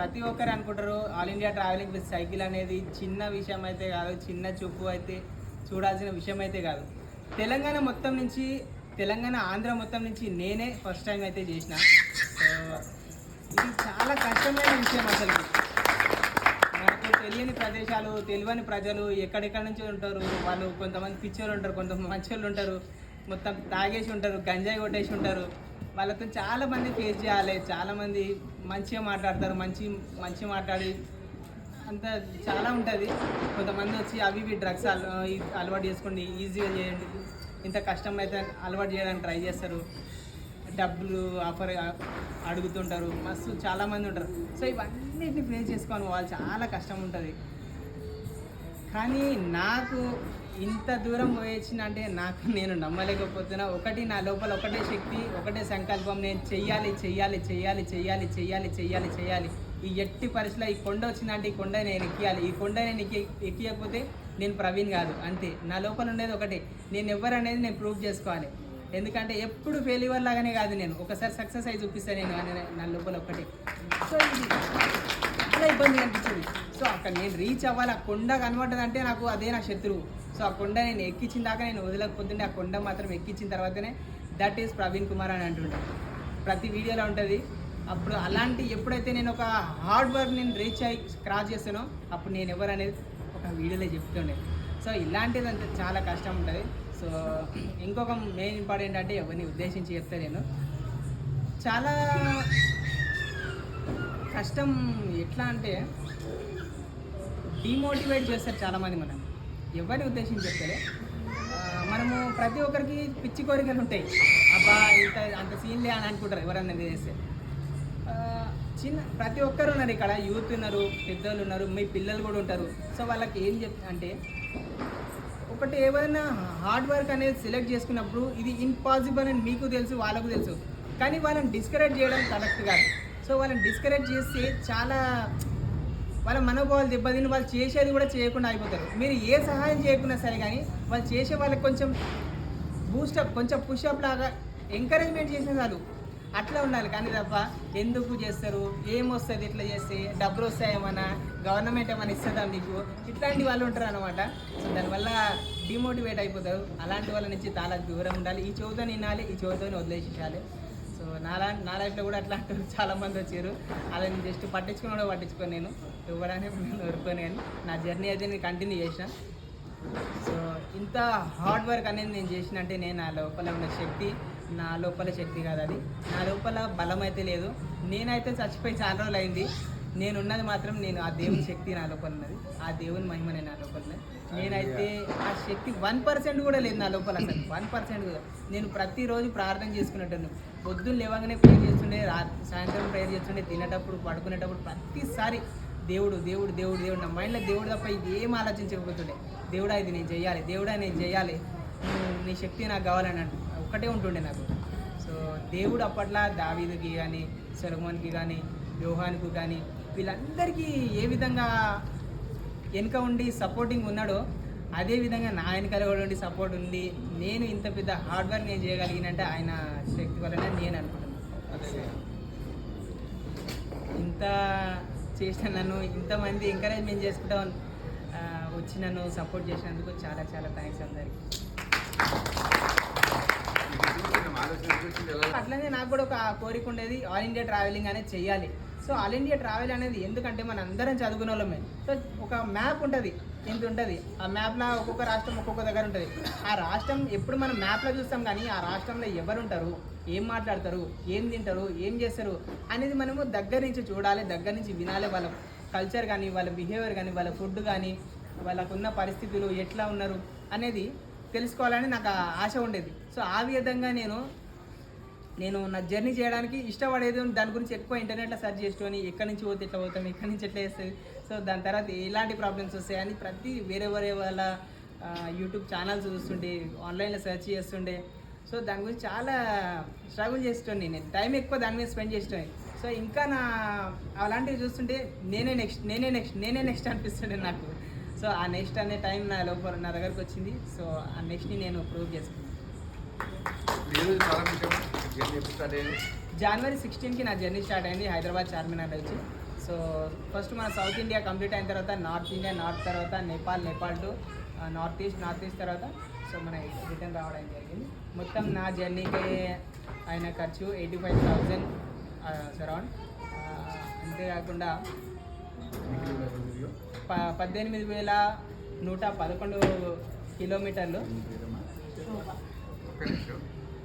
ప్రతి ఒక్కరు అనుకుంటారు all India travelling with cycle అనేది చిన్న విషయం అయితే కాదు, చిన్న చూపు అయితే చూడాల్సిన విషయం అయితే కాదు. తెలంగాణ ఆంధ్ర మొత్తం నుంచి నేనే ఫస్ట్ టైం అయితే చేసిన. సో ఇది చాలా కష్టమైన విషయం. అసలు నాకు తెలియని ప్రదేశాలు, తెలియని ప్రజలు ఎక్కడెక్కడ నుంచి ఉంటారు. వాళ్ళు కొంతమంది పిచ్చోళ్ళు ఉంటారు, కొంతమంది మంచోళ్ళు ఉంటారు, మొత్తం తాగేసి ఉంటారు, గంజాయి కొట్టేసి ఉంటారు. వాళ్ళతో చాలామంది ఫేస్ చేయాలి. చాలామంది మంచిగా మాట్లాడతారు, మంచి మాట్లాడి అంత చాలా ఉంటుంది. కొంతమంది వచ్చి అవి ఇవి డ్రగ్స్ అలవాటు చేసుకోండి, ఈజీగా చేయండి, ఇంత కష్టం అయితే అలవాటు చేయడానికి ట్రై చేస్తారు, డబ్బులు ఆఫర్ అడుగుతుంటారు, మస్తు చాలామంది ఉంటారు. సో ఇవన్నిటిని ఫేస్ చేసుకొని వాళ్ళు చాలా కష్టం ఉంటుంది. కానీ నాకు ఇంత దూరం పోయొచ్చిన అంటే నేను నమ్మలేకపోతున్నా. నా లోపల ఒకటే శక్తి, ఒకటే సంకల్పం, నేను చెయ్యాలి. ఈ ఎట్టి పరిస్థితిలో ఈ కొండ వచ్చిందంటే ఈ కొండ నేను ఎక్కియాలి. ఈ కొండ నేను ఎక్కియకపోతే నేను ప్రవీణ్ కాదు. అంతే. నా లోపల ఉండేది ఒకటే, నేను ఎవరు అనేది నేను ప్రూవ్ చేసుకోవాలి. ఎందుకంటే ఎప్పుడు ఫెయిల్యూర్ లాగానే కాదు, నేను ఒకసారి సక్సెస్ అయి చూపిస్తాను నేను అని నా లోపల ఒకటే. సో ఇది చాలా ఇబ్బంది అనిపించింది. సో అక్కడ నేను రీచ్ అవ్వాలి, ఆ కొండ కనబడ్డదంటే నాకు అదే నా శత్రువు. సో ఆ కొండ నేను ఎక్కించిన దాకా నేను వదలకపోతుంటే ఆ కొండ మాత్రం ఎక్కించిన తర్వాతనే దట్ ఈస్ ప్రవీణ్ కుమార్ అని అంటుండే. ప్రతి వీడియోలో ఉంటుంది. అప్పుడు అలాంటి ఎప్పుడైతే నేను ఒక హార్డ్ వర్క్ నేను రీచ్ అయ్యి క్రాస్ చేస్తానో అప్పుడు నేను ఎవరు అనేది ఒక వీడియోలో చెప్తుండే. సో ఇలాంటిది అంత చాలా కష్టం ఉంటుంది. సో ఇంకొక మెయిన్ ఇంపార్టెంట్ అంటే ఎవరిని ఉద్దేశించి చెప్తే నేను చాలా కష్టం ఎట్లా అంటే డిమోటివేట్ చేస్తారు చాలామంది. మనం ఎవరిని ఉద్దేశించి చెప్తే మనము ప్రతి ఒక్కరికి పిచ్చి కోరికలు ఉంటాయి. అబ్బా అంత సీన్లే అని అనుకుంటారు ఎవరన్నా చేస్తే. ప్రతి ఒక్కరు ఉన్నారు ఇక్కడ, యూత్ ఉన్నారు, పెద్దోళ్ళు ఉన్నారు, మీ పిల్లలు కూడా ఉంటారు. సో వాళ్ళకి ఏం అంటే ఒకటి ఏమైనా హార్డ్ వర్క్ అనేది సెలెక్ట్ చేసుకున్నప్పుడు ఇది ఇంపాసిబుల్ అని మీకు తెలుసు, వాళ్ళకు తెలుసు. కానీ వాళ్ళని డిస్కరేజ్ చేయడం కరెక్ట్ కాదు. సో వాళ్ళని డిస్కరేజ్ చేస్తే చాలా వాళ్ళ మనోభావాలు దెబ్బతిని వాళ్ళు చేసేది కూడా చేయకుండా అయిపోతారు. మీరు ఏ సహాయం చేయకున్నా సరే కానీ వాళ్ళు చేసే వాళ్ళకి కొంచెం బూస్టప్, కొంచెం పుషప్ లాగా ఎంకరేజ్మెంట్ చేసే చాలు. అట్లా ఉండాలి. కానీ తప్ప ఎందుకు చేస్తారు, ఏమొస్తుంది ఇట్లా చేస్తే, డబ్బులు వస్తాయేమన్నా, గవర్నమెంట్ ఏమైనా ఇస్తుందా మీకు, ఇట్లాంటి వాళ్ళు ఉంటారు అనమాట. సో దానివల్ల డిమోటివేట్ అయిపోతారు. అలాంటి వాళ్ళ నుంచి చాలా దూరం ఉండాలి. ఈ చెవుతో వినాలి, ఈ చెవుతో వదిలేసేయాలి. సో నా లైఫ్లో కూడా అట్లాంటి చాలామంది వచ్చారు. అలా నేను జస్ట్ పట్టించుకొని నేను ఇవ్వడానికి నేను ఊరుకొని. కానీ నా జర్నీ అయితే నేను కంటిన్యూ చేసిన. సో ఇంత హార్డ్ వర్క్ అనేది నేను చేసినంటే నేను నా లోపల ఉన్న శక్తి, నా లోపల శక్తి కాదు అది, నా లోపల బలం అయితే లేదు. నేనైతే చచ్చిపోయి చాలా రోజులు అయింది. నేనున్నది మాత్రం ఆ దేవుని శక్తి నా లోపల ఉన్నది, ఆ దేవుని మహిమనే నా లోపల ఉన్నది. నేనైతే ఆ శక్తి 1% కూడా లేదు నా లోపల, అసలు 1% కూడా. నేను ప్రతిరోజు ప్రార్థన చేసుకునేటప్పుడు పొద్దున్న లేవగానే ప్రేయర్ చేస్తుండే, సాయంత్రం ప్రేయర్ చేస్తుండే, తినేటప్పుడు, పడుకునేటప్పుడు ప్రతిసారి దేవుడు దేవుడు దేవుడు దేవుడు, నా మైండ్లో దేవుడు తప్ప ఏం ఆలోచించకపోతుండే. దేవుడా ఇది నేను చేయాలి, దేవుడా నేను చేయాలి, నీ శక్తి నాకు కావాలని ఒక్కటే ఉంటుండే నాకు. సో దేవుడు అప్పట్లో దావీదుకి కానీ, సొలొమోన్కి కానీ, యోహానుకు కానీ వీళ్ళందరికీ ఏ విధంగా వెనుక ఉండి సపోర్టింగ్ ఉన్నాడో అదే విధంగా నా వెనకాల కూడా ఉండి సపోర్ట్ ఉంది. నేను ఇంత పెద్ద హార్డ్ వర్క్ నేను చేయగలిగినంటే ఆయన శక్తి వలన నేను అనుకుంటున్నాను. ఇంత చేసిన నన్ను ఇంతమంది ఎంకరేజ్మెంట్ చేసుకుంటా వచ్చి నన్ను సపోర్ట్ చేసినందుకు చాలా చాలా థ్యాంక్స్ అందరికీ. అట్లనే నాకు కూడా ఒక కోరిక ఉండేది, ఆల్ ఇండియా ట్రావెలింగ్ అనేది చెయ్యాలి. సో ఆల్ ఇండియా ట్రావెల్ అనేది ఎందుకంటే మన అందరం చదువుకునే వాళ్ళమే. సో ఒక మ్యాప్ ఉంటుంది, ఎంత ఉంటుంది, ఆ మ్యాప్లో ఒక్కొక్క రాష్ట్రం ఒక్కొక్క దగ్గర ఉంటుంది. ఆ రాష్ట్రం ఎప్పుడు మనం మ్యాప్లో చూస్తాం కానీ ఆ రాష్ట్రంలో ఎవరు ఉంటారు, ఏం మాట్లాడతారు, ఏం తింటారు, ఏం చేస్తారు అనేది మనము దగ్గర నుంచి చూడాలి, దగ్గర నుంచి వినాలి. వాళ్ళ కల్చర్ కానీ, వాళ్ళ బిహేవియర్ కానీ, వాళ్ళ ఫుడ్ కానీ, వాళ్ళకున్న పరిస్థితులు ఎట్లా ఉన్నారు అనేది తెలుసుకోవాలని నాకు ఆశ ఉండేది. సో ఆ విధంగా నేను నా జర్నీ చేయడానికి ఇష్టపడేది. దాని గురించి ఎక్కువ ఇంటర్నెట్లో సెర్చ్ చేసుకొని ఎక్కడి నుంచి పోతే ఎట్లా పోతాం, ఎక్కడి నుంచి ఎట్లా వేస్తుంది, సో దాని తర్వాత ఎలాంటి ప్రాబ్లమ్స్ వస్తాయని ప్రతి వేరే వాళ్ళ యూట్యూబ్ ఛానల్స్ చూస్తుండే, ఆన్లైన్లో సెర్చ్ చేస్తుండే. సో దాని గురించి చాలా స్ట్రగుల్ చేస్తుండే, నేను టైం ఎక్కువ దాని మీద స్పెండ్ చేస్తుండే. సో ఇంకా అలాంటివి చూస్తుంటే నేనే నెక్స్ట్ అనిపిస్తుండే నాకు. సో ఆ నెక్స్ట్ అనే టైం నా దగ్గరకు వచ్చింది. సో ఆ నెక్స్ట్ని నేను ప్రూవ్ చేసుకున్నాను. జనవరి 16కి నా జర్నీ స్టార్ట్ అయింది హైదరాబాద్ చార్మినార్ వచ్చి. సో ఫస్ట్ మన సౌత్ ఇండియా కంప్లీట్ అయిన తర్వాత నార్త్ ఇండియా, నార్త్ తర్వాత నేపాల్ టు నార్త్ ఈస్ట్ తర్వాత సో మన రిటర్న్ రావడం జరిగింది. మొత్తం నా జర్నీకి అయిన ఖర్చు 85,000 అరౌండ్. అంతేకాకుండా 18,111 కిలోమీటర్లు,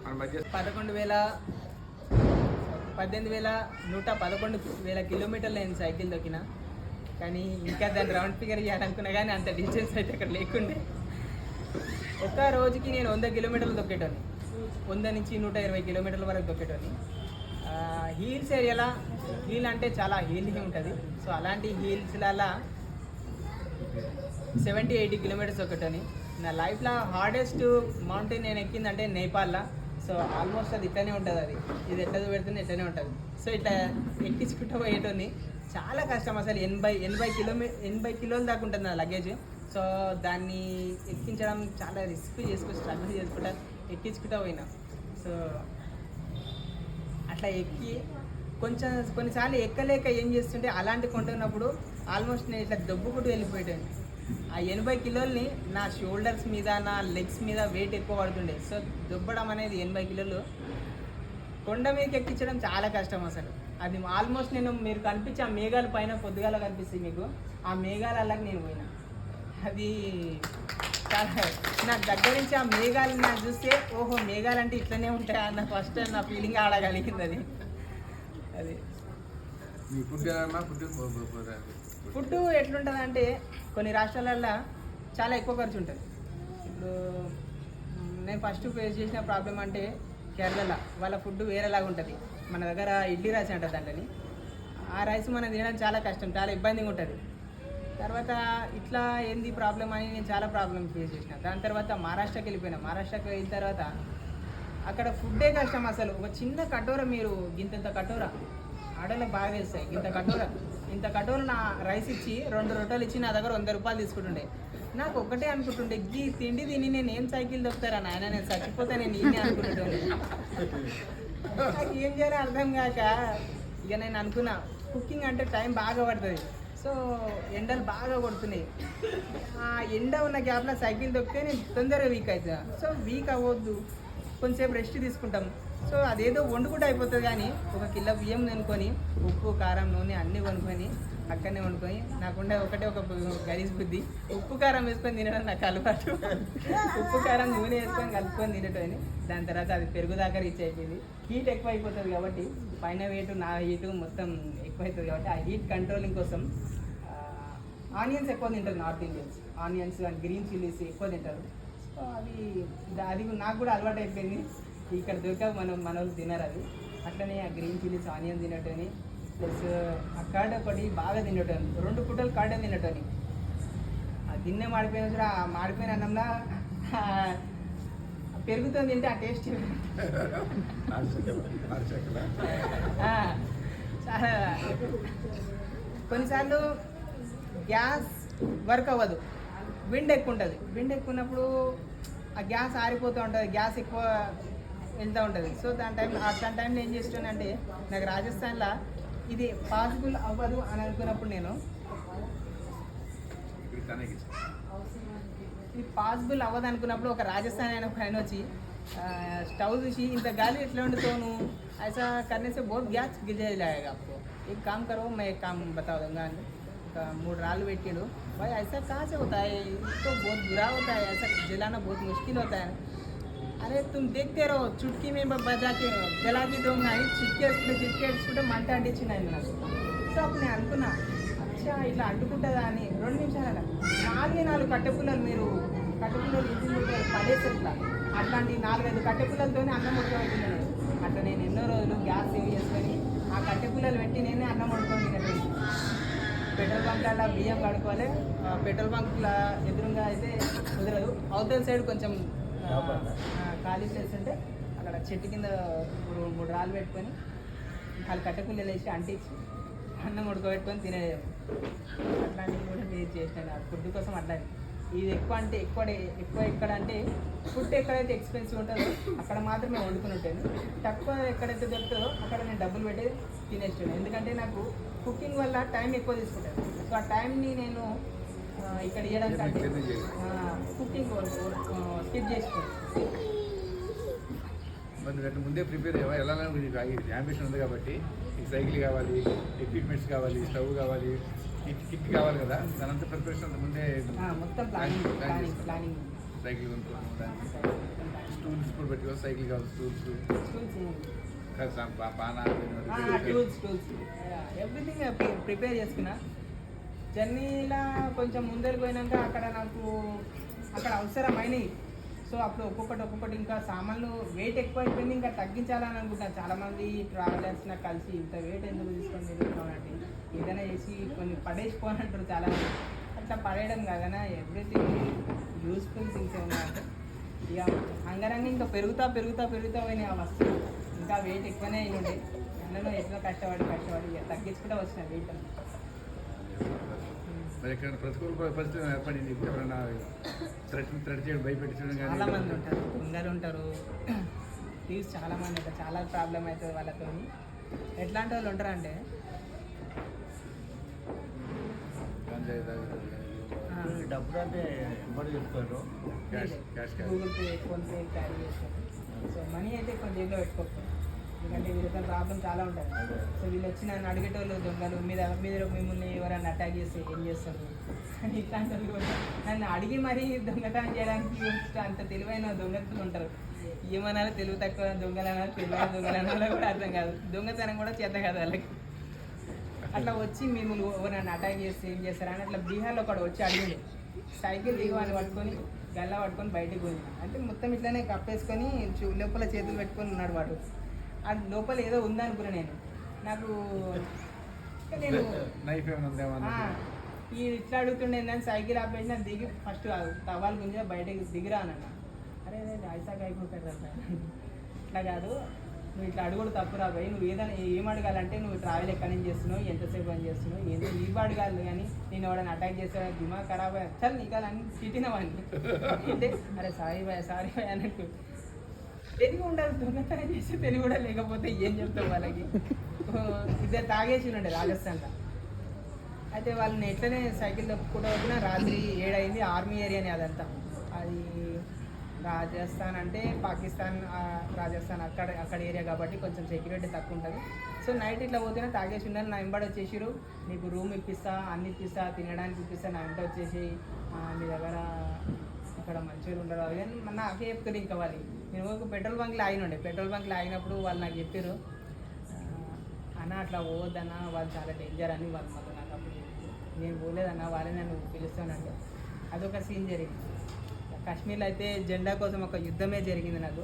18,111 కిలోమీటర్లు నేను సైకిల్ దొక్కిన. కానీ ఇంకా దాన్ని రౌండ్ ఫిగర్ చేయాలనుకున్నా కానీ అంత డిస్టెన్స్ అయితే అక్కడ లేకుండే. ఒక్క రోజుకి నేను 100 కిలోమీటర్లు దొక్కేటోని, 100 నుంచి 120 కిలోమీటర్ల వరకు దొక్కేటోని. హీల్స్ ఏరియాలో హీల్ అంటే చాలా హీల్గా ఉంటుంది. సో అలాంటి హీల్స్లలో 70-80 కిలోమీటర్స్ ఒకటని. నా లైఫ్లో హార్డెస్ట్ మౌంటైన్ నేను ఎక్కిందంటే నేపాల్లో. సో ఆల్మోస్ట్ అది ఇట్లనే ఉంటుంది, ఇది ఎట్లా పెడుతుంది ఇట్లనే ఉంటుంది. సో ఇట్లా ఎక్కించుకుంటూ పోయేటోని చాలా కష్టం అసలు. 80 కిలోల దాకా ఉంటుంది నా లగేజ్. సో దాన్ని ఎక్కించడం చాలా రిస్క్ చేసుకొని స్ట్రగుల్ చేసుకుంటా ఎక్కించుకుంటూ పోయినా. సో అట్లా ఎక్కి కొన్నిసార్లు ఎక్కలేక ఏం చేస్తుంటే అలాంటి కొంటున్నప్పుడు ఆల్మోస్ట్ నేను ఇట్లా దొబ్బుకుంటూ వెళ్ళిపోయాను. ఆ 80 కిలోల్ని నా షోల్డర్స్ మీద, నా లెగ్స్ మీద వెయిట్ ఎక్కువ పడుతుండే. సో దొబ్బడం అనేది 80 కిలోలు కొండ మీదకి ఎక్కించడం చాలా కష్టం అసలు. అది ఆల్మోస్ట్ మీరు కనిపించే ఆ మేఘాల పైన పొద్దుగాల కనిపిస్తుంది మీకు, ఆ మేఘాలకి నేను పోయినా. అది చాలా నాకు దగ్గర నుంచి ఆ మేఘాలు నాకు చూస్తే ఓహో మేఘాలు అంటే ఇట్లనే ఉంటాయా అన్న ఫస్ట్ నా ఫీలింగ్ ఆడగలిగింది. అది ఫుడ్ ఎట్లుంటుంది అంటే కొన్ని రాష్ట్రాలల్లో చాలా ఎక్కువ ఖర్చు ఉంటుంది. ఇప్పుడు నేను ఫస్ట్ ఫేస్ చేసిన ప్రాబ్లం అంటే కేరళలో వాళ్ళ ఫుడ్ వేరేలాగా ఉంటుంది. మన దగ్గర ఇడ్లీ రైస్ అంటారు దాంట్లోని. ఆ రైస్ మనం తినడం చాలా కష్టం, చాలా ఇబ్బందిగా ఉంటుంది. తర్వాత ఇట్లా ఏంది ప్రాబ్లం అని నేను చాలా ప్రాబ్లమ్ ఫేస్ చేసిన. దాని తర్వాత మహారాష్ట్రకి వెళ్ళిపోయినా. మహారాష్ట్రకి వెళ్ళిన తర్వాత అక్కడ ఫుడ్డే కష్టం అసలు. ఒక చిన్న కటోర, మీరు ఇంత కటోర ఆడలకు బాగా వేస్తాయి, ఇంత కటోర నా రైస్ ఇచ్చి 2 రొట్టెలు ఇచ్చి నా దగ్గర 100 రూపాయలు తీసుకుంటుండే. నాకు ఒకటే అనుకుంటుండే, ఈ తిండి తిని నేను ఏం సైకిల్ దొక్కుతారా నాయన, నేను చచ్చిపోతా నేను ఇన్ని అనుకుంటుండే. నాకు ఏం చేయాలో అర్థం కాక ఇక నేను అనుకున్నా కుకింగ్ అంటే టైం బాగా పడుతుంది. సో ఎండలు బాగా కొడుతున్నాయి. ఆ ఎండ ఉన్న గ్యాప్లో సైకిల్ దొక్కితే నేను తొందరగా వీక్ అవుతా. సో వీక్ అవ్వద్దు, కొంచెంసేపు రెస్ట్ తీసుకుంటాం. సో అదేదో వండుకుంటూ అయిపోతుంది. కానీ 1 కిలో బియ్యం కొనుక్కొని ఉప్పు, కారం, నూనె అన్నీ కొనుక్కొని అక్కడనే వండుకొని, నాకుండే ఒక గలీజ్ బుద్ధి, ఉప్పు కారం వేసుకొని తినడం నాకు అలవాటు. ఉప్పు కారం నూనె వేసుకొని కలుపుకొని తినటం. దాని తర్వాత అది పెరుగు దాకా రీచ్ అయిపోయింది. హీట్ ఎక్కువ అయిపోతుంది కాబట్టి పైన వెయిట్, నా హీటు మొత్తం ఎక్కువ అవుతుంది కాబట్టి ఆ హీట్ కంట్రోలింగ్ కోసం ఆనియన్స్ ఎక్కువ తింటారు north Indians. Onions and green chillies ఎక్కువ తింటారు. సో అది నాకు కూడా అలవాటు అయిపోయింది. ఇక్కడ దొరక మన వాళ్ళు తినరు అది. అట్లనే ఆ గ్రీన్ చిల్లీస్, ఆనియన్ తినటని, ప్లస్ ఆ కర్డ్ ఒకటి బాగా తినటని, 2 పూటలు కర్డ్ తినటని. ఆ గిన్నె మాడిపోయిన సరే ఆ మాడిపోయిన అన్నంలో పెరుగుతో తింటే ఆ టేస్ట్ చాలా. కొన్నిసార్లు గ్యాస్ వర్క్ అవ్వదు, విండ్ ఎక్కువ ఉంటుంది. విండ్ ఎక్కువ ఉన్నప్పుడు ఆ గ్యాస్ ఆరిపోతూ ఉంటుంది, గ్యాస్ ఎక్కువ వెళ్తూ ఉంటుంది. సో అట్లాంటి టైంలో ఏం చేస్తానంటే, నాకు రాజస్థాన్లో ఇది పాసిబుల్ అవ్వదు అని అనుకున్నప్పుడు నేను ఇది పాసిబుల్ అవ్వదు అనుకున్నప్పుడు ఒక రాజస్థాన్ అయిన పైన వచ్చి स्टव చూసి ఇంత గాలి ఎట్లా వండుతాను ऐसा करने से बहुत गैस गिर जाएगा आपको एक काम करो मैं एक काम बता दूंगा मूड राल పెట్టిండు भाई ऐसा कहाँ से होता है तो बहुत बुरा होता है ऐसा जलाना बहुत मुश्किल होता है अरे तुम देखते रहो चुटकी में बजा के जला के दूंगा చిట్కేసుకుంటే మంట అంటించినాయి నాకు సో అప్పుడు నేను అనుకున్నా అచ్చా ఇట్లా అంటుకుంటుందా అని 2 నిమిషాల 4 కట్టెపుల్లలు మీరు కట్టెపుల్లలు ఇంటి పడేస్తారు ఇట్లా అట్లాంటి 4-5 కట్టెపుల్లలతోనే అన్నం ఉడకబెట్టినాను అట్లా నేను ఎన్నో రోజులు గ్యాస్ సేవ్ చేసుకొని ఆ కట్టెపుల్లలు పెట్టి నేనే అన్నం వండుకొని తినేది పెట్రోల్ బంక్ల బియ్యం కడుక్కోవాలి పెట్రోల్ బంక్ల ఎదురుగా అయితే కుదరదు అవతల సైడ్ కొంచెం ఖాళీ ప్లేస్ ఉంటే అక్కడ చెట్టు కింద 3 రాళ్ళు పెట్టుకొని వాళ్ళు కట్టెపుల్లలు వేసి అంటించి అన్నం ఉడకబెట్టుకొని తినేది అట్లాంటివి కూడా నేను చేసినాను ఫుడ్ కోసం అట్లాంటి ఇది ఎక్కువ అంటే ఎక్కువ ఎక్కడ అంటే ఫుడ్ ఎక్కడైతే ఎక్స్పెన్సివ్ ఉంటుందో అక్కడ మాత్రమే వండుకున్నట్టాను. తక్కువ ఎక్కడైతే దొరుకుతుందో అక్కడ నేను డబ్బులు పెట్టి తినేస్తాను. ఎందుకంటే నాకు కుకింగ్ వల్ల టైం ఎక్కువ తీసుకుంటాను. సో ఆ టైంని నేను ఇక్కడ చేయడానికి కుకింగ్ స్కిప్ చేసుకుంటాను. మరి ముందే ప్రిపేర్ అయ్యావా? ఎలా అంబిషన్ ఉంది కాబట్టి నీకు సైకిల్ కావాలి, ఎక్విప్మెంట్స్ కావాలి, స్టవ్ కావాలి, కిట్ కావాలి కదా, దానంతా ప్రిపరేషన్ అంత ముందే మొత్తం ప్లానింగ్. సైకిల్ కొనుక్కోవడానికి స్టూల్స్ కూడా పెట్టుకోవాలి, సైకిల్ కావాలి, స్టూల్స్ బాగా టూల్స్ ఎవ్రీథింగ్ ప్రిపేర్ చేసుకున్నా. జర్నీలా కొంచెం ముందరికి పోయినాక అక్కడ అవసరమైనవి. సో అప్పుడు ఒక్కొక్కటి ఇంకా సామాన్లు వెయిట్ ఎక్కువ అయిపోయింది, ఇంకా తగ్గించాలని అనుకుంటాను. చాలామంది ట్రావెలర్స్ నాకు కలిసి ఇంత వెయిట్ ఎందుకు తీసుకొని తిరుగుతున్నానంటే ఏదైనా చేసి కొన్ని పడేసిపోనంటారు చాలామంది. అట్లా పడేయడం కాదనా, ఎవ్రీథింగ్ యూస్ఫుల్ థింగ్స్ ఉన్నాయంటే ఇక అంగరంగా ఇంకా పెరుగుతా పోయినాయి ఆ వస్తువులు. ఇంకా వెయిట్ ఎక్కువనే అయిన ఉండే. అందులో ఎట్లా కష్టపడి ఇక తగ్గించుకుంటూ వచ్చిన వెయిట్. మరి ఎక్కడ ప్రతికూల పరిస్థితి ఏర్పడింది? ఎవరైనా థ్రెడ్ చేయడం, భయపెట్టించడం కానీ? చాలామంది ఉంటారు, కొందరు ఉంటారు ప్లీజ్, చాలామంది ఉంటారు. చాలా ప్రాబ్లం అవుతుంది వాళ్ళతో. ఎట్లాంటి వాళ్ళు ఉంటారంటే డబ్బులు అంటే ఎవరు చెప్తారు? గూగుల్ పే, ఫోన్పే క్యారీ చేస్తారు. సో మనీ అయితే కొంచెం జేబులో పెట్టుకోవచ్చు. ఎందుకంటే వీళ్ళతో ప్రాబ్లం చాలా ఉంటుంది. సో వీళ్ళు వచ్చి నన్ను అడిగేటోళ్ళు దొంగలు, మిమ్మల్ని ఎవరైనా అటాక్ చేస్తే ఏం చేస్తారు అని ఇట్లాంటి వాళ్ళు కూడా నన్ను అడిగి మరీ దొంగతనం చేయడానికి అంత తెలివైన దొంగతులు ఉంటారు. ఏమన్నా తెలివి తక్కువ దొంగలన్నా, తెలివైన దొంగలన్నా కూడా అర్థం కాదు. దొంగతనం కూడా చేత కాదు వాళ్ళకి. అట్లా వచ్చి మిమ్మల్ని ఎవరైనా అటాక్ చేస్తే ఏం చేస్తారు అని అట్లా బీహార్లో ఒకడు వచ్చి అడిగింది. సైకిల్ దిగువాన్ని పట్టుకొని గల్లా పట్టుకొని బయటకు పోయింది. అంటే మొత్తం ఇట్లానే కప్పేసుకొని లోపల చేతులు పెట్టుకొని ఉన్నాడు వాడు. ఆ లోపల ఏదో ఉందనుకున్నా నాకు నేను ఈ ఇట్లా అడుగుతుండే ఏంటని సైకిల్ ఆపేసి నాకు దిగి ఫస్ట్ తవ్వాలి గుంజ బయటకి దిగిరా అన్న. అరే ఐసాగా అయిపోతాడు కదా, ఇట్లా కాదు, నువ్వు ఇట్లా అడుగుడు తప్పు రాబోయి. నువ్వు ఏదైనా ఏం అడగాలంటే నువ్వు ట్రావెల్ ఎక్కడి నుంచి చేస్తున్నావు, ఎంతసేపు అని చేస్తున్నావు, ఏంటో ఇవి అడగాలి. కానీ నేను ఎవడని అటాక్ చేస్తాను, దిమాగ్ ఖరాబ్ అయ్యా చల్ నీకాలని తిట్టినవాడిని. అంటే అరే సారీ బాయ్ అన్నట్టు. తెలివి ఉండాలి, దొంగతనం చేసి తెలివి కూడా లేకపోతే ఏం చెప్తావు వాళ్ళకి. ఇద్దరు తాగేసి ఉండే రాజస్థాన్లో. అయితే వాళ్ళని ఎట్లనే సైకిల్ కూడా వచ్చినా రాత్రి 7 అయింది. ఆర్మీ ఏరియానే అదంతా. అది రాజస్థాన్ అంటే పాకిస్తాన్, రాజస్థాన్ అక్కడ ఏరియా కాబట్టి కొంచెం సెక్యూరిటీ తక్కువ ఉంటుంది. సో నైట్ ఇట్లా పోతేనే తాగేసి ఉన్నారు. నా వెంబడి వచ్చేసారు, నీకు రూమ్ ఇప్పిస్తా, అన్ని ఇప్పిస్తా, తినడానికి ఇప్పిస్తా, నా వెంట వచ్చేసి మీ దగ్గర ఇక్కడ మంచిగా ఉండరు అది కానీ నాకే చెప్తారు. ఇంకా వాళ్ళు నేను ఒక పెట్రోల్ బంక్లో ఆగినండే. పెట్రోల్ బంక్లో ఆగినప్పుడు వాళ్ళు నాకు చెప్పారు, అన్న అట్లా పోవద్దన్న, వాళ్ళు చాలా డేంజర్ అని. వాళ్ళు మాకు నాకు అప్పుడు నేను పోలేదన్న, వాళ్ళే నన్ను పిలుస్తానంటే అదొక సీన్ జరిగింది. కాశ్మీర్లో అయితే జెండా కోసం ఒక యుద్ధమే జరిగింది నాకు.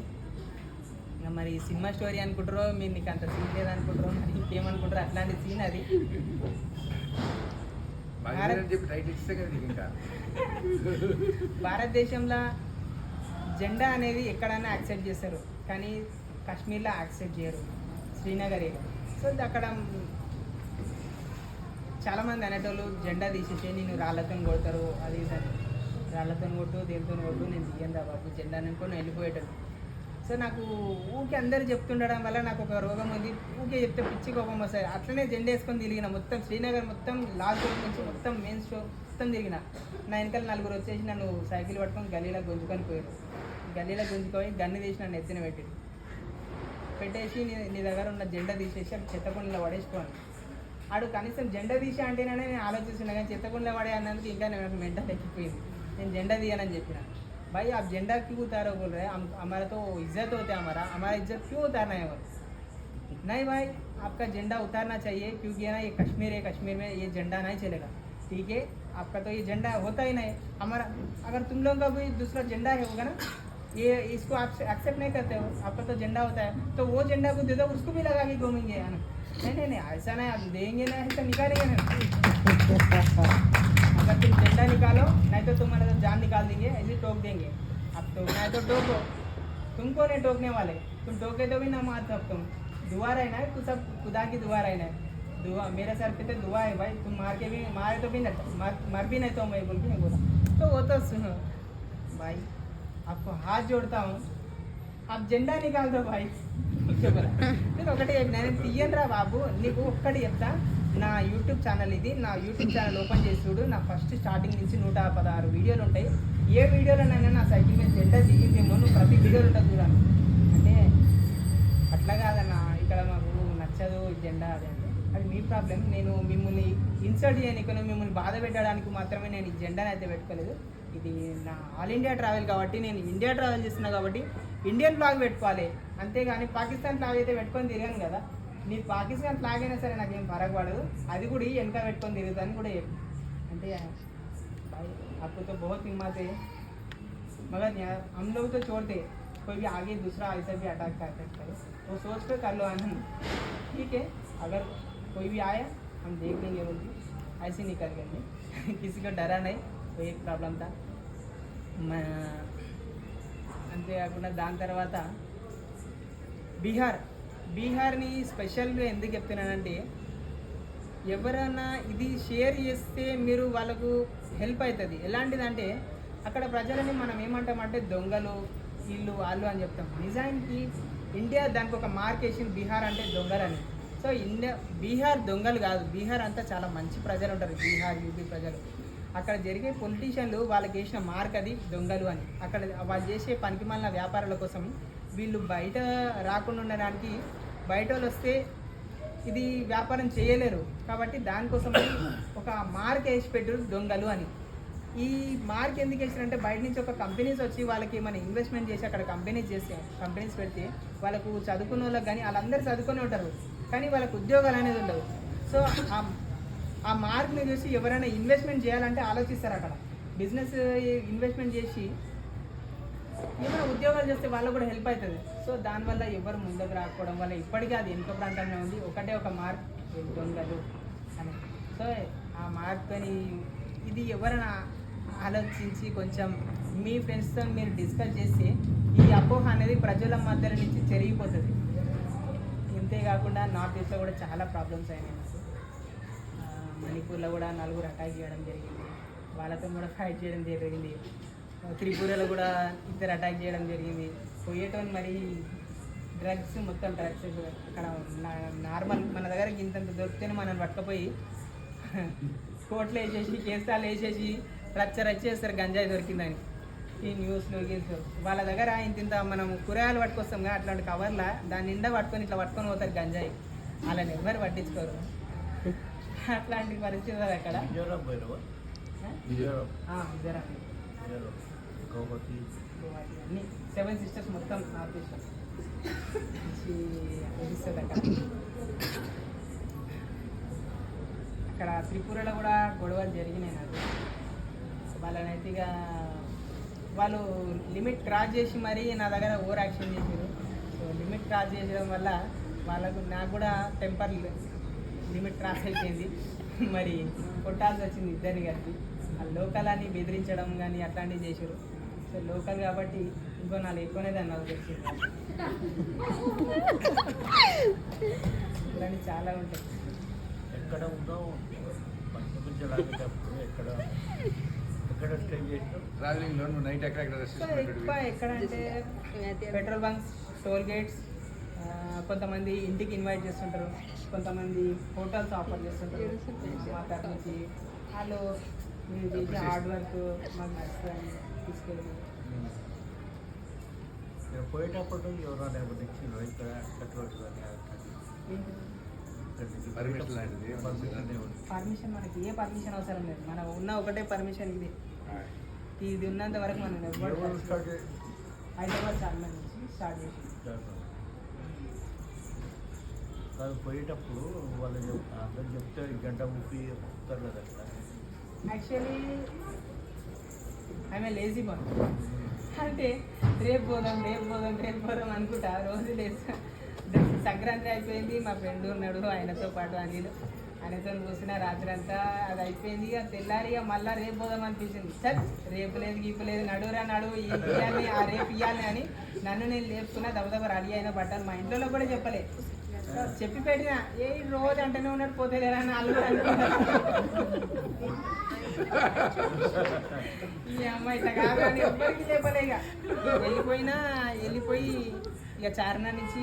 మరి సినిమా స్టోరీ అనుకుంటారో, మీరు నీకు అంత సీన్ లేదనుకుంటారో, మరి ఇంకేమనుకుంటారో, అట్లాంటి సీన్ అది. భారతదేశంలో జెండా అనేది ఎక్కడైనా యాక్సెప్ట్ చేస్తారు, కానీ కాశ్మీర్లో యాక్సెప్ట్ చేయరు, శ్రీనగర్ ఏరియా. సో అక్కడ చాలామంది అనేటోళ్ళు జెండా తీసేసి నేను రాళ్ళతో కొడతారు, అది రాళ్ళతో కొట్టు, దేనితో కొట్టు, నేను తీయను రా బాబు జెండా అనుకొని వెళ్ళిపోయేటోళ్ళు. సో నాకు ఊకే అందరు చెప్తుండడం వల్ల నాకు ఒక రోగం ఉంది. ఊకే చెప్తే పిచ్చి కోపం వస్తాయి. అట్లనే జెండా వేసుకొని తిరిగిన మొత్తం శ్రీనగర్ మొత్తం, లాస్ట్ రోడ్ నుంచి మొత్తం మెయిన్ షో మొత్తం తిరిగిన. నా వెనకాల 4 వచ్చేసి నన్ను సైకిల్ పట్టుకొని గల్లీలో గుంజుకొని పోయారు. గల్లీలో గుంజుకొని గన్ను తీసి నన్ను ఎత్తిన పెట్టేసి నీ దగ్గర ఉన్న జెండా తీసేసి అక్కడ చెత్తకుండలో పడేసుకోండి. ఆడు కనీసం జెండా తీసే అంటేనే నేను ఆలోచిస్తున్నా, కానీ చెత్తకుండలో పడే అన్నందుకు ఇంకా నేను మెంటల్ ఎక్కిపోయింది. నేను జెండా తీయాలని చెప్పిన. भाई आप झंडा क्यों उतारो बोल रहे हैं, हमारा तो इज्जत होता है, हमारा इज्जत क्यों उतारना है? नहीं भाई, आपका झंडा उतारना चाहिए, क्योंकि है ना ये कश्मीर है, कश्मीर में ये झंडा नहीं चलेगा, ठीक है? आपका तो ये झंडा होता ही नहीं, हमारा अगर तुम लोगों का भी दूसरा झंडा है होगा ना, ये इसको आप एक्सेप्ट नहीं करते हो, आपका तो झंडा होता है, तो वो झंडा को दे दो, उसको भी लगा के घूमेंगे, है ना? नहीं ऐसा नहीं, आप देंगे ना, ऐसा निकालेंगे ना। अगर तुम झंडा निकालो, नहीं तो तुम्हारा तो जान निकाल देंगे, ऐसे टोक देंगे। अब तो नहीं तो टोको, तुमको नहीं टोकने वाले, तुम टोके तो भी ना मार सकते, तुम दुआ रहना है, तो सब खुदा की दुआ रहना है, दुआ मेरे सर पे तो दुआ है भाई, तुम मार के भी मारे तो भी नहीं, मर भी नहीं तो मैं बोल के बोला। तो वो तो सुनो भाई, आपको हाथ जोड़ता हूँ, आप జెండా నికాల్ దో భాయ్. నేను ఒకటి నేను తీయనురా బాబు, నీకు ఒక్కటి చెప్తా, నా యూట్యూబ్ ఛానల్ ఇది, నా యూట్యూబ్ ఛానల్ ఓపెన్ చేసి చూడు, నా ఫస్ట్ స్టార్టింగ్ నుంచి 116 వీడియోలు ఉంటాయి. ఏ వీడియోలోనైనా నా సైకిల్ మీద జెండా దిగిందేమో, నువ్వు ప్రతి వీడియోలో ఉంటుంది చూడాలి. అంటే అట్లా కాదన్న, ఇక్కడ మాకు నచ్చదు ఈ జెండా అది అంటే అది మీ ప్రాబ్లం. నేను మిమ్మల్ని ఇన్సల్ట్ చేయడానికి, మిమ్మల్ని బాధ పెట్టడానికి మాత్రమే నేను ఈ జెండాని అయితే పెట్టుకోలేదు. ఇది నా ఆల్ ఇండియా ట్రావెల్ కాబట్టి, నేను ఇండియా ట్రావెల్ చేస్తున్నా కాబట్టి ఇండియన్ ఫ్లాగ్ పెట్టుకోవాలి, అంతేగాని పాకిస్తాన్ ఫ్లాగ్ అయితే పెట్టుకొని తిరిగాను కదా. నీ పాకిస్తాన్ ఫ్లాగ్ అయినా సరే నాకేం ఫరక్ పడదు, అది కూడా వెనక పెట్టుకొని తిరుగుతాను కూడా చెప్పి. అంటే आपको तो बहुत हिम्मत है, मगर हम लोग तो छोड़ते, कोई भी आगे दूसरा ऐसा भी अटैक कर सकता है, वो सोच कर कर लो आनंद. ठीक है, अगर कोई भी आया हम देख लेंगे, वो ऐसे निकल गए. किसी को डरा नहीं, तो एक प्रॉब्लम था. అంతేకాకుండా దాని తర్వాత బీహార్ని స్పెషల్గా ఎందుకు చెప్తున్నానంటే, ఎవరైనా ఇది షేర్ చేస్తే మీరు వాళ్ళకు హెల్ప్ అవుతుంది. ఎలాంటిదంటే, అక్కడ ప్రజలని మనం ఏమంటామంటే దొంగలు, వీళ్ళు వాళ్ళు అని చెప్తాం. నిజానికి ఇండియా దానికి ఒక మార్క్ వేసింది, బీహార్ అంటే దొంగలని. సో బీహార్ దొంగలు కాదు, బీహార్ అంతా చాలా మంచి ప్రజలు ఉంటారు. బీహార్, యూపీ ప్రజలు, అక్కడ జరిగే పొలిటీషియన్లు వాళ్ళకి వేసిన మార్క్ అది దొంగలు అని. అక్కడ వాళ్ళు చేసే పనికిమాలిన వ్యాపారాల కోసం వీళ్ళు బయట రాకుండా ఉండడానికి, బయట వాళ్ళు వస్తే ఇది వ్యాపారం చేయలేరు కాబట్టి దానికోసం ఒక మార్క్ వేసి పెట్టారు దొంగలు అని. ఈ మార్క్ ఎందుకు వేసారంటే, బయట నుంచి ఒక కంపెనీస్ వచ్చి వాళ్ళకి మన ఇన్వెస్ట్మెంట్ చేసి అక్కడ కంపెనీస్ పెడితే వాళ్ళకు చదువుకున్న వాళ్ళకి కానీ, వాళ్ళందరూ చదువుకొని ఉంటారు కానీ వాళ్ళకు ఉద్యోగాలు అనేది ఉండవు. సో ఆ మార్క్ని చూసి ఎవరైనా ఇన్వెస్ట్మెంట్ చేయాలంటే ఆలోచిస్తారు. అక్కడ బిజినెస్ ఇన్వెస్ట్మెంట్ చేసి ఏమైనా ఉద్యోగాలు చేస్తే వాళ్ళకు కూడా హెల్ప్ అవుతుంది. సో దానివల్ల ఎవరు ముందుకు రాకపోవడం వల్ల ఇప్పటికీ అది వెనుక ప్రాంతంలో ఉంది. ఒకటే ఒక మార్క్ దొంగలు అని. సో ఆ మార్క్ని ఇది ఎవరైనా ఆలోచించి కొంచెం మీ ఫ్రెండ్స్తో మీరు డిస్కస్ చేస్తే ఈ అపోహ అనేది ప్రజల మధ్య నుంచి చెరిగిపోతుంది. ఇంతేకాకుండా నార్త్ ఈస్ట్లో కూడా చాలా ప్రాబ్లమ్స్ అయినాయి. మణిపూర్లో కూడా 4 అటాక్ చేయడం జరిగింది, వాళ్ళతో కూడా ఫైట్ చేయడం జరిగింది. త్రిపురలో కూడా 2 అటాక్ చేయడం జరిగింది. పోయేటోని మరి డ్రగ్స్, మొత్తం డ్రగ్స్ అక్కడ నార్మల్ మన దగ్గర ఇంతంత దొరికితేనే మనం పట్టుకపోయి కోట్లు వేసేసి, కేసాలు వేసేసి రచ్చేస్తారు గంజాయి దొరికిందని. ఈ న్యూస్లో వాళ్ళ దగ్గర ఇంత మనం కూరగాయలు పట్టుకొస్తాం కదా, అట్లాంటి కవర్లా దాని నిండా పట్టుకొని ఇట్లా పట్టుకొని పోతారు గంజాయి. వాళ్ళని ఎవరు పట్టించుకోరు. అట్లాంటి పరిస్థితి అక్కడ. అన్ని 7 సిస్టర్స్ మొత్తం నార్త్ ఈస్ట్ అనిపిస్తుంది అక్కడ. త్రిపురలో కూడా గొడవలు జరిగినాయి నాకు. వాళ్ళనైతే ఇక వాళ్ళు లిమిట్ క్రాస్ చేసి మరీ నా దగ్గర ఓవర్ యాక్షన్ చేసారు. సో లిమిట్ క్రాస్ చేసడం వల్ల నాకు కూడా టెంపర్ లిమిట్ క్రాస్ అయిపోయింది. మరి కొట్టాల్సి వచ్చింది ఇద్దరిని కలిపి. ఆ లోకల్ అని బెదిరించడం కానీ అట్లాంటివి చేశారు. సో లోకల్ కాబట్టి ఇంకో 4 ఎక్కువనే దాన్ని నాకు తెలిసింది. ఇలాంటివి చాలా ఉంటాయి. ఎక్కడ ఉందో ఎక్కడ స్టే చేసినావు? ట్రావెలింగ్లో నువ్వు నైట్ ఎక్కువ ఎక్కడ అంటే పెట్రోల్ బంక్స్, టోల్ గేట్స్, కొంతమంది ఇంటికి ఇన్వైట్ చేస్తుంటారు, కొంతమంది హోటల్స్ ఆఫర్ చేస్తుంటారు. మా తరఫు నుంచి వాళ్ళు మీరు చేసే హార్డ్ వర్క్ మాకు నచ్చుతుంది తీసుకెళ్ళి. పోయేటప్పుడు ఎవరైనా ఇచ్చిండ్రు ఇక్కడ పెట్రోల్ పర్మిషన్ మనకి ఏ పర్మిషన్ అవసరం లేదు. మనం ఉన్న ఒకటే పర్మిషన్ ఇది ఉన్నంత వరకు మనం హైదరాబాద్ చార్మినార్ నుంచి స్టార్ట్ చేసి కాదు. పోయేటప్పుడు వాళ్ళు అందరు చెప్తే 1 గంట 30 చెప్తారు కదా. Actually I'm lazy bye. అంటే రేపు పోదాం అనుకుంటా. రోజు లేదు. సంక్రాంతి అయిపోయింది, మా ఫ్రెండ్ ఉన్నాడు, ఆయనతో పాటు ఆయనతో కూర్చున్న రాత్రి అంతా అది అయిపోయింది. ఇక తెల్లారి మళ్ళీ రేపు పోదాం అనిపించింది. సార్ రేపు లేదు గీపు లేదు, నడు ఇవ్వాలి, ఆ రేపు ఇవ్వాలి అని నన్ను నేను లేపుకున్నా. దెబ్బ రెడీ అయిన బట్టలు మా ఇంట్లో కూడా చెప్పలే, చెప్పి పెట్టిన. రోజు అంటేనే ఉన్నాడు, పోతే లేరా అని వాళ్ళు కూడా అనుకుంటారు. ఈ అమ్మాయి ఇట్లా కాదు అని ఎవ్వరికి చెప్పలే ఇక వెళ్ళిపోయి ఇక చార్మినార్ నుంచి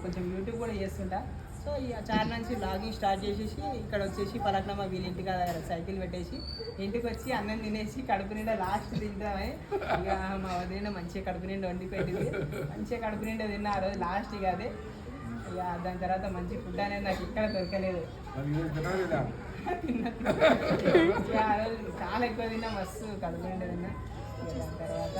కొంచెం యూట్యూబ్ కూడా చేస్తుంటా. సో ఇక చార్మినార్ నుంచి లాగింగ్ స్టార్ట్ చేసేసి ఇక్కడ వచ్చేసి పలక్నమ్మ వీళ్ళ ఇంటికి సైకిల్ పెట్టేసి ఇంటికి వచ్చి అన్నం తినేసి కడుపు నిండా లాస్ట్ తింటామని ఇక మా వదిన మంచిగా కడుపు నిండా వండి పెట్టింది. మంచిగా కడుపు నిండా తిన్నా ఆ రోజు లాస్ట్ ఇక అదే. ఇక దాని తర్వాత మంచి ఫుడ్ అనేది నాకు ఇక్కడ దొరకలేదు. తిన్నా ఆ రోజు చాలా ఎక్కువ తిన్నా, మస్తు కడుపు నిండా తిన్నా. ఇక దాని తర్వాత